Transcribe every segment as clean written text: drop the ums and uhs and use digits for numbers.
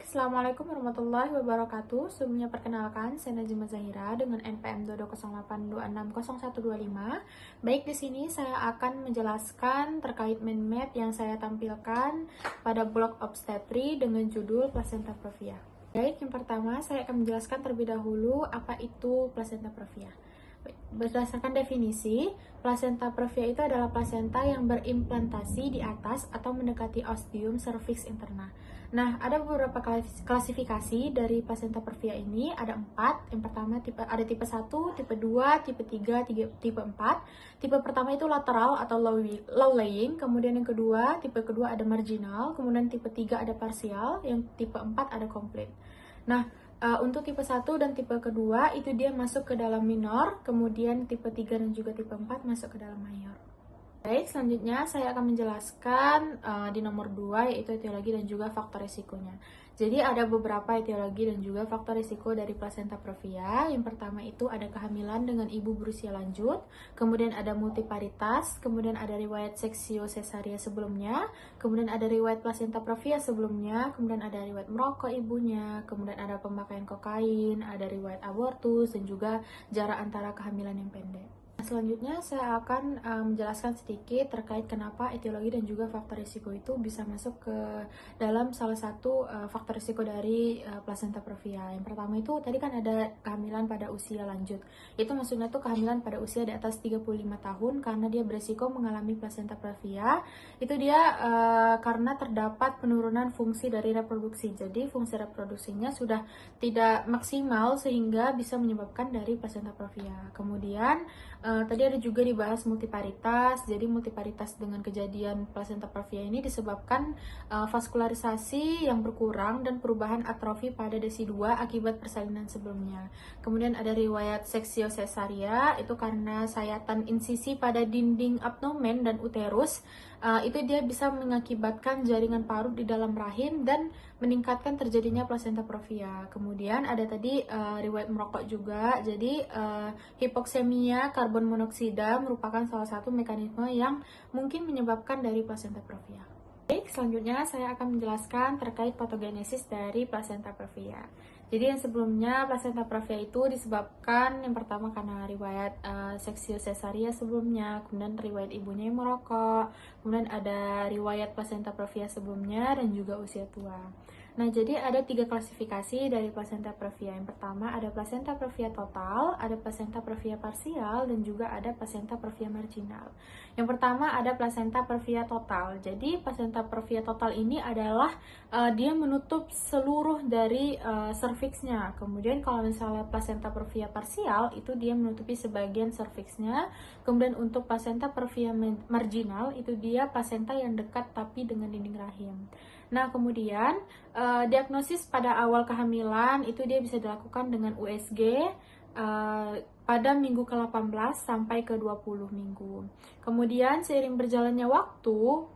Assalamualaikum warahmatullahi wabarakatuh. Sebelumnya perkenalkan, saya Najma Zahira dengan NPM 2208260125. Baik, di sini saya akan menjelaskan terkait main math yang saya tampilkan pada blog obstetri dengan judul placenta previa. Baik, yang pertama saya akan menjelaskan terlebih dahulu apa itu placenta previa. Berdasarkan definisi, placenta previa itu adalah plasenta yang berimplantasi di atas atau mendekati ostium cervix interna. Nah, ada beberapa klasifikasi dari placenta previa ini, ada 4. Yang pertama ada tipe 1, tipe 2, tipe 3, tipe 4. Tipe pertama itu lateral atau low laying, kemudian yang kedua, tipe kedua ada marginal, kemudian tipe 3 ada parsial, yang tipe 4 ada komplit. Nah, untuk tipe 1 dan tipe kedua itu dia masuk ke dalam minor, kemudian tipe 3 dan juga tipe 4 masuk ke dalam mayor. Baik, selanjutnya saya akan menjelaskan di nomor 2 yaitu etiologi dan juga faktor risikonya. Jadi ada beberapa etiologi dan juga faktor risiko dari placenta previa. Yang pertama itu ada kehamilan dengan ibu berusia lanjut, kemudian ada multiparitas, kemudian ada riwayat seksio sesaria sebelumnya, kemudian ada riwayat placenta previa sebelumnya, kemudian ada riwayat merokok ibunya, kemudian ada pemakaian kokain, ada riwayat abortus, dan juga jarak antara kehamilan yang pendek. Selanjutnya saya akan menjelaskan sedikit terkait kenapa etiologi dan juga faktor risiko itu bisa masuk ke dalam salah satu faktor risiko dari placenta previa. Yang pertama itu tadi kan ada kehamilan pada usia lanjut. Itu maksudnya tuh kehamilan pada usia di atas 35 tahun karena dia berisiko mengalami placenta previa. Itu dia karena terdapat penurunan fungsi dari reproduksi. Jadi fungsi reproduksinya sudah tidak maksimal sehingga bisa menyebabkan dari placenta previa. Kemudian tadi ada juga dibahas multiparitas. Jadi multiparitas dengan kejadian placenta previa ini disebabkan vaskularisasi yang berkurang dan perubahan atrofi pada desi 2 akibat persalinan sebelumnya. Kemudian ada riwayat seksio sesaria, itu karena sayatan insisi pada dinding abdomen dan uterus. Itu dia bisa mengakibatkan jaringan parut di dalam rahim dan meningkatkan terjadinya placenta previa. Kemudian ada tadi riwayat merokok juga. Jadi hipoksemia karbon monoksida merupakan salah satu mekanisme yang mungkin menyebabkan dari placenta previa. Baik, selanjutnya saya akan menjelaskan terkait patogenesis dari placenta previa. Jadi yang sebelumnya placenta previa itu disebabkan yang pertama karena riwayat seksio sesaria sebelumnya, kemudian riwayat ibunya yang merokok, kemudian ada riwayat placenta previa sebelumnya dan juga usia tua. Nah, jadi ada 3 klasifikasi dari placenta previa. Yang pertama ada placenta previa total, ada placenta previa parsial, dan juga ada placenta previa marginal. Yang pertama ada placenta previa total. Jadi placenta previa total ini adalah dia menutup seluruh dari cervixnya. Kemudian kalau misalnya placenta previa parsial itu dia menutupi sebagian cervixnya. Kemudian untuk placenta previa marginal itu dia placenta yang dekat tapi dengan dinding rahim. Nah, kemudian diagnosis pada awal kehamilan itu dia bisa dilakukan dengan USG pada minggu ke-18 sampai ke 20 minggu. Kemudian seiring berjalannya waktu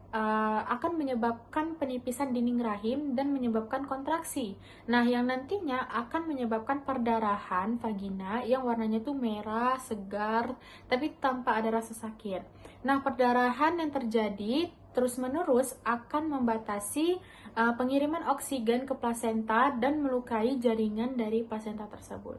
akan menyebabkan penipisan dinding rahim dan menyebabkan kontraksi. Nah, yang nantinya akan menyebabkan perdarahan vagina yang warnanya tuh merah, segar, tapi tanpa ada rasa sakit. Nah, perdarahan yang terjadi terus-menerus akan membatasi pengiriman oksigen ke plasenta dan melukai jaringan dari plasenta tersebut.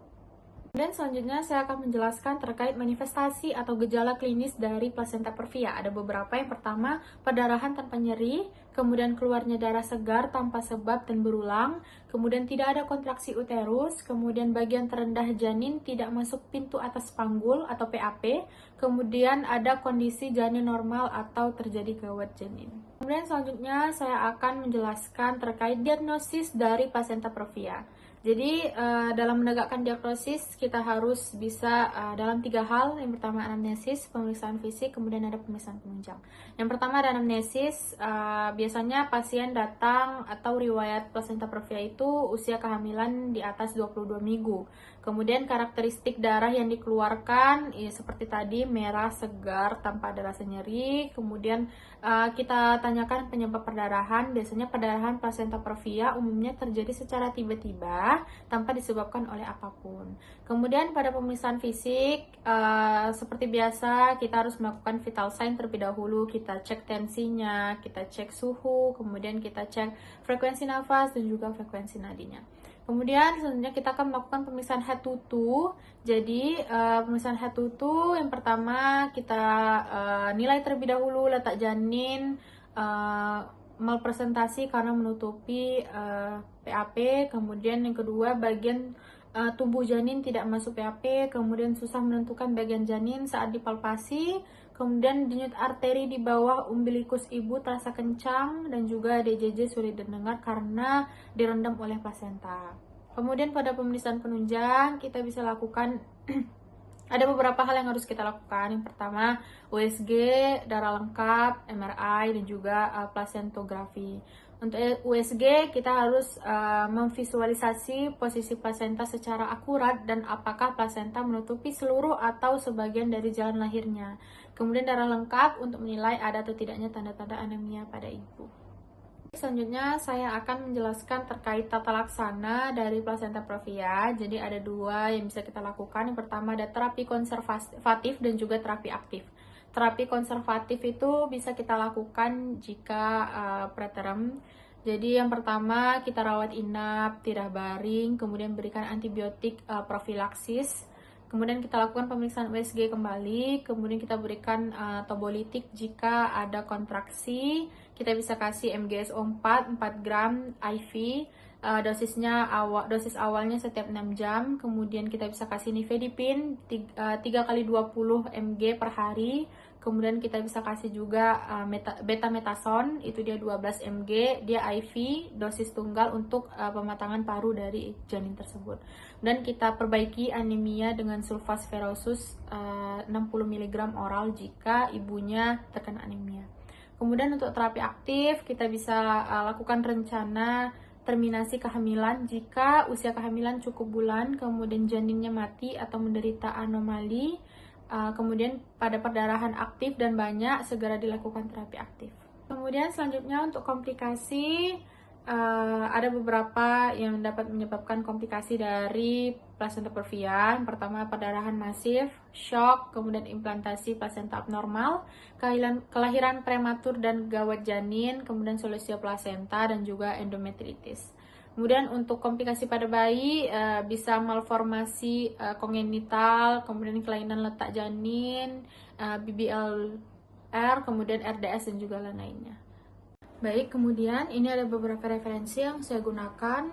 Dan selanjutnya saya akan menjelaskan terkait manifestasi atau gejala klinis dari placenta previa. Ada beberapa. Yang pertama, perdarahan tanpa nyeri, kemudian keluarnya darah segar tanpa sebab dan berulang, kemudian tidak ada kontraksi uterus, kemudian bagian terendah janin tidak masuk pintu atas panggul atau PAP, kemudian ada kondisi janin normal atau terjadi gawat janin. Kemudian selanjutnya saya akan menjelaskan terkait diagnosis dari placenta previa. Jadi dalam menegakkan diagnosis kita harus bisa dalam 3 hal. Yang pertama anamnesis, pemeriksaan fisik, kemudian ada pemeriksaan penunjang. Yang pertama ada anamnesis. Biasanya pasien datang atau riwayat placenta previa itu usia kehamilan di atas 22 minggu. Kemudian karakteristik darah yang dikeluarkan ya seperti tadi, merah, segar, tanpa ada rasa nyeri. Kemudian kita tanyakan penyebab perdarahan. Biasanya perdarahan placenta previa umumnya terjadi secara tiba-tiba saja tanpa disebabkan oleh apapun. Kemudian pada pemeriksaan fisik, seperti biasa kita harus melakukan vital sign terlebih dahulu. Kita cek tensinya, kita cek suhu, kemudian kita cek frekuensi nafas dan juga frekuensi nadinya. Kemudian selanjutnya kita akan melakukan pemeriksaan head to toe. Jadi pemeriksaan head to toe yang pertama kita nilai terlebih dahulu letak janin malpresentasi karena menutupi PAP. Kemudian yang kedua bagian tubuh janin tidak masuk PAP. Kemudian susah menentukan bagian janin saat dipalpasi. Kemudian denyut arteri di bawah umbilikus ibu terasa kencang dan juga DJJ sulit didengar karena direndam oleh plasenta. Kemudian pada pemeriksaan penunjang kita bisa lakukan ada beberapa hal yang harus kita lakukan. Yang pertama USG, darah lengkap, MRI dan juga plasentografi. Untuk USG kita harus memvisualisasi posisi plasenta secara akurat dan apakah plasenta menutupi seluruh atau sebagian dari jalan lahirnya. Kemudian darah lengkap untuk menilai ada atau tidaknya tanda-tanda anemia pada ibu. Selanjutnya saya akan menjelaskan terkait tata laksana dari plasenta previa. Jadi ada dua yang bisa kita lakukan. Yang pertama ada terapi konservatif dan juga terapi aktif. Terapi konservatif itu bisa kita lakukan jika preterm. Jadi yang pertama kita rawat inap, tidah baring, kemudian berikan antibiotik profilaksis. Kemudian kita lakukan pemeriksaan USG kembali, kemudian kita berikan tobolitik jika ada kontraksi. Kita bisa kasih MGSO 4 gram IV. Dosis awalnya setiap 6 jam. Kemudian kita bisa kasih nifedipin 3 kali 20 mg per hari. Kemudian kita bisa kasih juga betametason, itu dia 12 mg, dia IV, dosis tunggal untuk pematangan paru dari janin tersebut. Dan kita perbaiki anemia dengan sulfasferosus 60 mg oral jika ibunya terkena anemia. Kemudian untuk terapi aktif, kita bisa lakukan rencana terminasi kehamilan jika usia kehamilan cukup bulan, kemudian janinnya mati atau menderita anomali. Kemudian pada perdarahan aktif dan banyak, segera dilakukan terapi aktif. Kemudian selanjutnya untuk komplikasi, ada beberapa yang dapat menyebabkan komplikasi dari plasenta previa. Yang pertama perdarahan masif, shock, kemudian implantasi plasenta abnormal, kelahiran prematur dan gawat janin, kemudian solusia plasenta dan juga endometritis. Kemudian untuk komplikasi pada bayi bisa malformasi kongenital, kemudian kelainan letak janin, BBLR, kemudian RDS dan juga lain-lainnya. Baik, kemudian ini ada beberapa referensi yang saya gunakan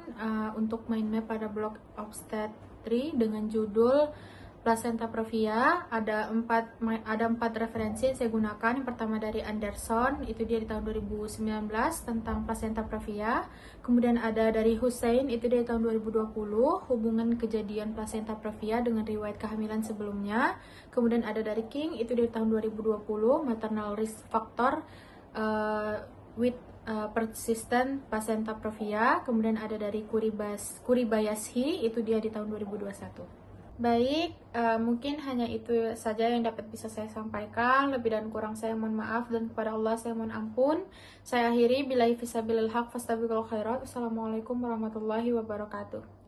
untuk mind map pada blog obstetri dengan judul Placenta Previa. Ada empat referensi yang saya gunakan. Yang pertama dari Anderson, itu dia di tahun 2019 tentang Placenta Previa. Kemudian ada dari Hussein, itu dari tahun 2020, hubungan kejadian Placenta Previa dengan riwayat kehamilan sebelumnya. Kemudian ada dari King, itu dari tahun 2020, maternal risk factor with persistent Placenta Previa. Kemudian ada dari Kuribayashi, itu dia di tahun 2021. Baik, mungkin hanya itu saja yang dapat bisa saya sampaikan. Lebih dan kurang saya mohon maaf, dan kepada Allah saya mohon ampun. Saya akhiri, billahi fisabilil haq fastabiqul khairat. Wassalamualaikum warahmatullahi wabarakatuh.